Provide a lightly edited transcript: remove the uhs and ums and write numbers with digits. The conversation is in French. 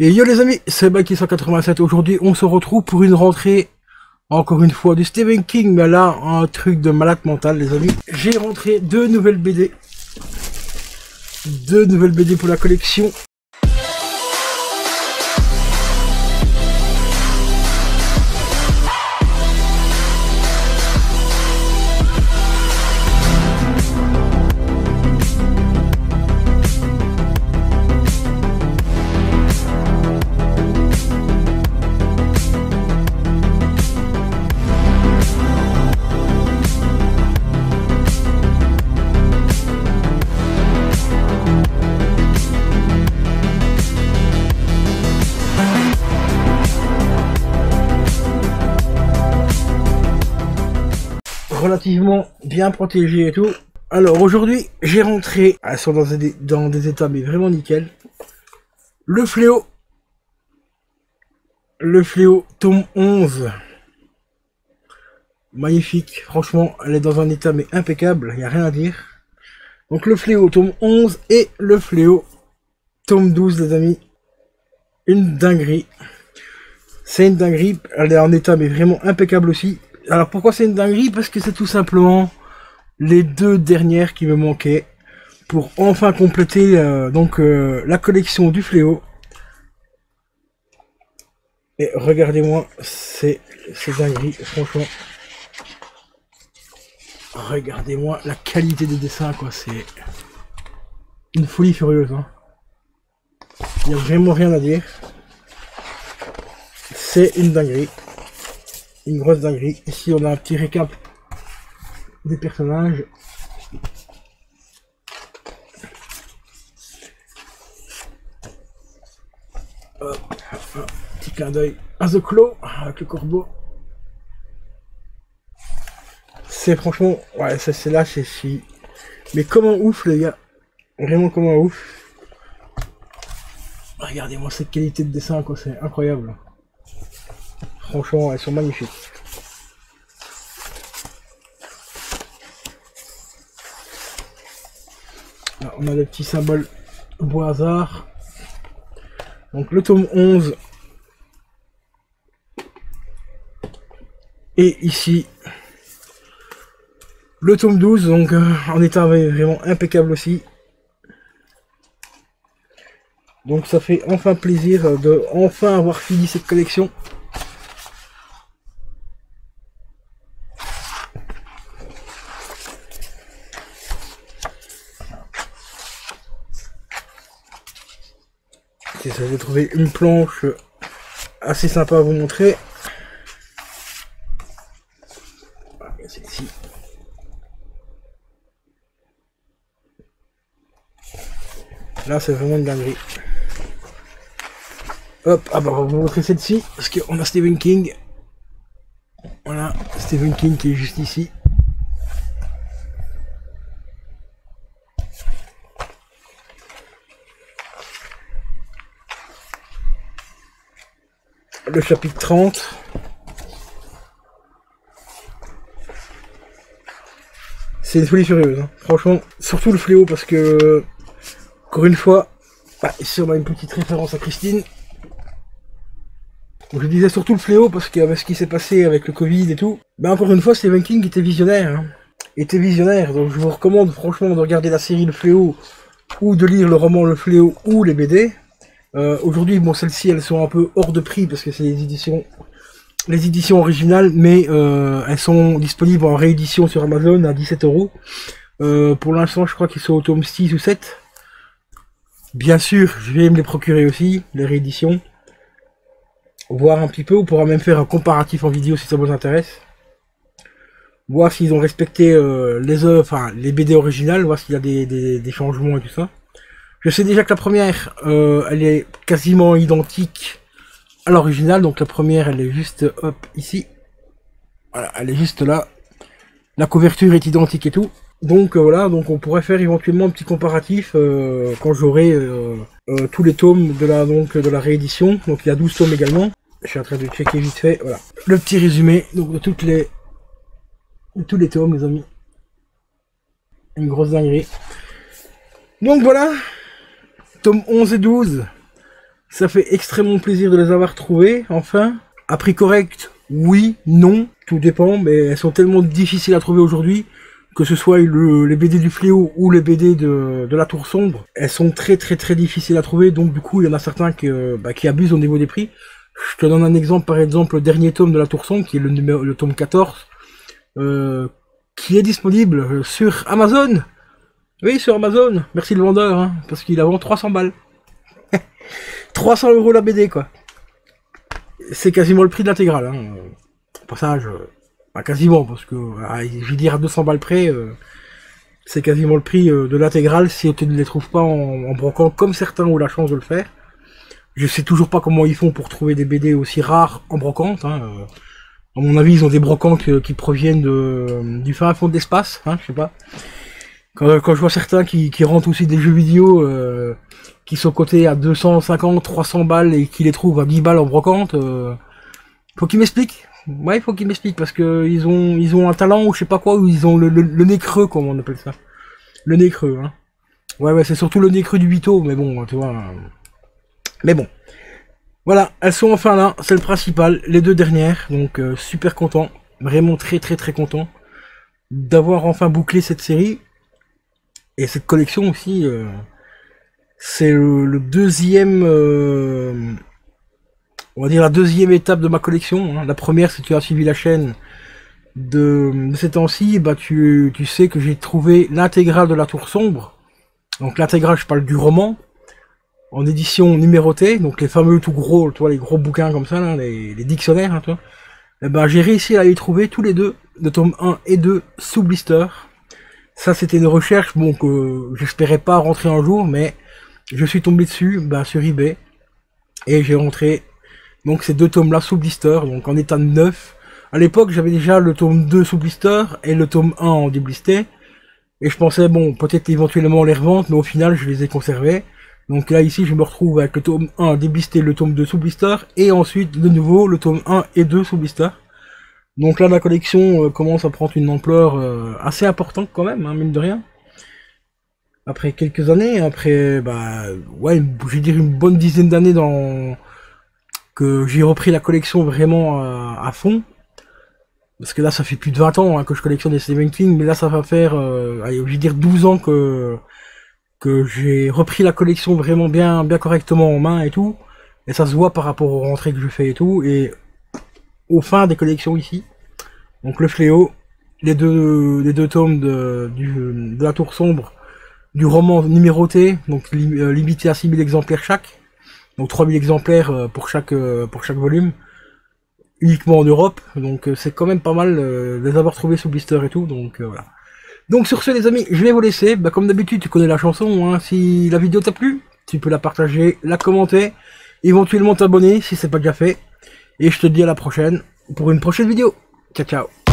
Et yo les amis, c'est Baki187. Aujourd'hui, on se retrouve pour une rentrée, encore une fois, du Stephen King. Mais là, un truc de malade mental, les amis. J'ai rentré deux nouvelles BD. Deux nouvelles BD pour la collection. Relativement bien protégé et tout. Alors aujourd'hui, j'ai rentré, elles sont dans des états mais vraiment nickel. Le Fléau tome 11. Magnifique, franchement, elle est dans un état mais impeccable, il n'y a rien à dire. Donc le Fléau tome 11 et le Fléau tome 12, les amis. Une dinguerie. C'est une dinguerie, elle est en état mais vraiment impeccable aussi. Alors pourquoi c'est une dinguerie? Parce que c'est tout simplement les deux dernières qui me manquaient pour enfin compléter la collection du Fléau. Et regardez-moi, c'est dinguerie, franchement. Regardez-moi la qualité des dessins, quoi, c'est une folie furieuse, hein. Il n'y a vraiment rien à dire. C'est une dinguerie. Une grosse dinguerie. Ici on a un petit récap des personnages. Hop, un petit clin d'œil à The Claw avec le corbeau. C'est franchement, ouais, ça c'est là, c'est si. Mais comment ouf les gars, vraiment comment ouf. Regardez-moi cette qualité de dessin, quoi, c'est incroyable. Franchement, elles sont magnifiques. Là, on a le petit symbole bois hasard. Donc le tome 11. Et ici, le tome 12, donc en état vraiment impeccable aussi. Donc ça fait enfin plaisir de enfin avoir fini cette collection. J'essaie de trouver une planche assez sympa à vous montrer. Voilà, celle-ci. Là, c'est vraiment une dinguerie. Hop, ah bah on va vous montrer celle-ci, parce qu'on a Stephen King. Voilà, Stephen King qui est juste ici. Le chapitre 30. C'est une folie furieuse, hein. Franchement, surtout le Fléau, parce que, encore une fois, ici on a une petite référence à Christine. Donc je disais surtout le Fléau, parce qu'avec ce qui s'est passé avec le Covid et tout, encore une fois, Stephen King était visionnaire, hein. Donc je vous recommande franchement de regarder la série Le Fléau, ou de lire le roman Le Fléau, ou les BD. Aujourd'hui, bon, celles-ci, elles sont un peu hors de prix parce que c'est les éditions originales, mais elles sont disponibles en réédition sur Amazon à 17 €. Pour l'instant, je crois qu'ils sont au tome 6 ou 7. Bien sûr, je vais me les procurer aussi, les rééditions. Voir un petit peu, on pourra même faire un comparatif en vidéo si ça vous intéresse. Voir s'ils ont respecté les œuvres, enfin les BD originales, voir s'il y a des changements et tout ça. Je sais déjà que la première, elle est quasiment identique à l'original. Donc la première, elle est juste, hop, ici. Voilà, elle est juste là. La couverture est identique et tout. Donc voilà, donc on pourrait faire éventuellement un petit comparatif quand j'aurai tous les tomes de la réédition. Donc il y a 12 tomes également. Je suis en train de checker vite fait. Voilà, le petit résumé donc de tous les tomes, les amis. Une grosse dinguerie. Donc voilà. Tome 11 et 12, Ça fait extrêmement plaisir de les avoir trouvées, enfin. À prix correct, oui, non, tout dépend, mais elles sont tellement difficiles à trouver aujourd'hui, que ce soit les BD du Fléau ou les BD de la Tour Sombre, elles sont très difficiles à trouver, donc du coup il y en a certains qui abusent au niveau des prix. Je te donne un exemple, par exemple le dernier tome de la Tour Sombre, qui est le tome 14, qui est disponible sur Amazon. Oui, sur Amazon, merci le vendeur, hein, parce qu'il a vendu 300 balles. 300 € la BD, quoi. C'est quasiment le prix de l'intégrale, hein. Au passage, quasiment, parce que, je vais dire à 200 balles près, c'est quasiment le prix de l'intégrale si tu ne les trouves pas en brocante, comme certains ont la chance de le faire. Je sais toujours pas comment ils font pour trouver des BD aussi rares en brocante, hein. À mon avis, ils ont des brocantes qui proviennent du fin fond de l'espace, hein, je sais pas. Quand je vois certains qui rentrent aussi des jeux vidéo qui sont cotés à 250, 300 balles et qui les trouvent à 10 balles en brocante, faut qu'ils m'expliquent. Ouais, il faut qu'ils m'expliquent parce que ils ont un talent ou je sais pas quoi, ou ils ont le nez creux, comme on appelle ça. Le nez creux, hein. Ouais, c'est surtout le nez creux du Vito, mais bon, tu vois. Mais bon. Voilà, elles sont enfin là, c'est le principal, les deux dernières, donc super content, vraiment très content d'avoir enfin bouclé cette série. Et cette collection aussi, c'est le deuxième, on va dire la deuxième étape de ma collection, hein. La première, si tu as suivi la chaîne de ces temps-ci, bah tu sais que j'ai trouvé l'intégrale de la Tour Sombre. Donc l'intégrale, je parle du roman, en édition numérotée, donc les fameux tout gros, tu vois, les gros bouquins comme ça, là, les dictionnaires, hein, tu vois. Et ben j'ai réussi à les trouver tous les deux, de tome 1 et 2, sous blister. Ça, c'était une recherche, bon, que j'espérais pas rentrer un jour, mais je suis tombé dessus, sur eBay, et j'ai rentré, donc, ces deux tomes-là sous blister, donc en état neuf. À l'époque, j'avais déjà le tome 2 sous blister, et le tome 1 en déblisté, et je pensais, bon, peut-être éventuellement les revendre, mais au final, je les ai conservés. Donc là, ici, je me retrouve avec le tome 1 déblisté, le tome 2 sous blister, et ensuite, de nouveau, le tome 1 et 2 sous blister. Donc là, la collection commence à prendre une ampleur assez importante quand même, hein, mine de rien. Après quelques années, après, ouais, je vais dire une bonne dizaine d'années que j'ai repris la collection vraiment à fond. Parce que là, ça fait plus de 20 ans hein, que je collectionne les Stephen King, mais là, ça va faire, allez, je vais dire 12 ans que j'ai repris la collection vraiment bien correctement en main et tout. Et ça se voit par rapport aux rentrées que je fais et tout. Et aux fins des collections ici. Donc le Fléau, les deux tomes de la Tour Sombre, du roman numéroté, donc limité à 6000 exemplaires chaque. Donc 3000 exemplaires pour chaque volume. Uniquement en Europe. Donc c'est quand même pas mal de les avoir trouvés sous blister et tout. Donc voilà. Donc sur ce les amis, je vais vous laisser. Comme d'habitude, tu connais la chanson. Hein. Si la vidéo t'a plu, tu peux la partager, la commenter, éventuellement t'abonner si c'est pas déjà fait. Et je te dis à la prochaine pour une prochaine vidéo. Ciao ciao.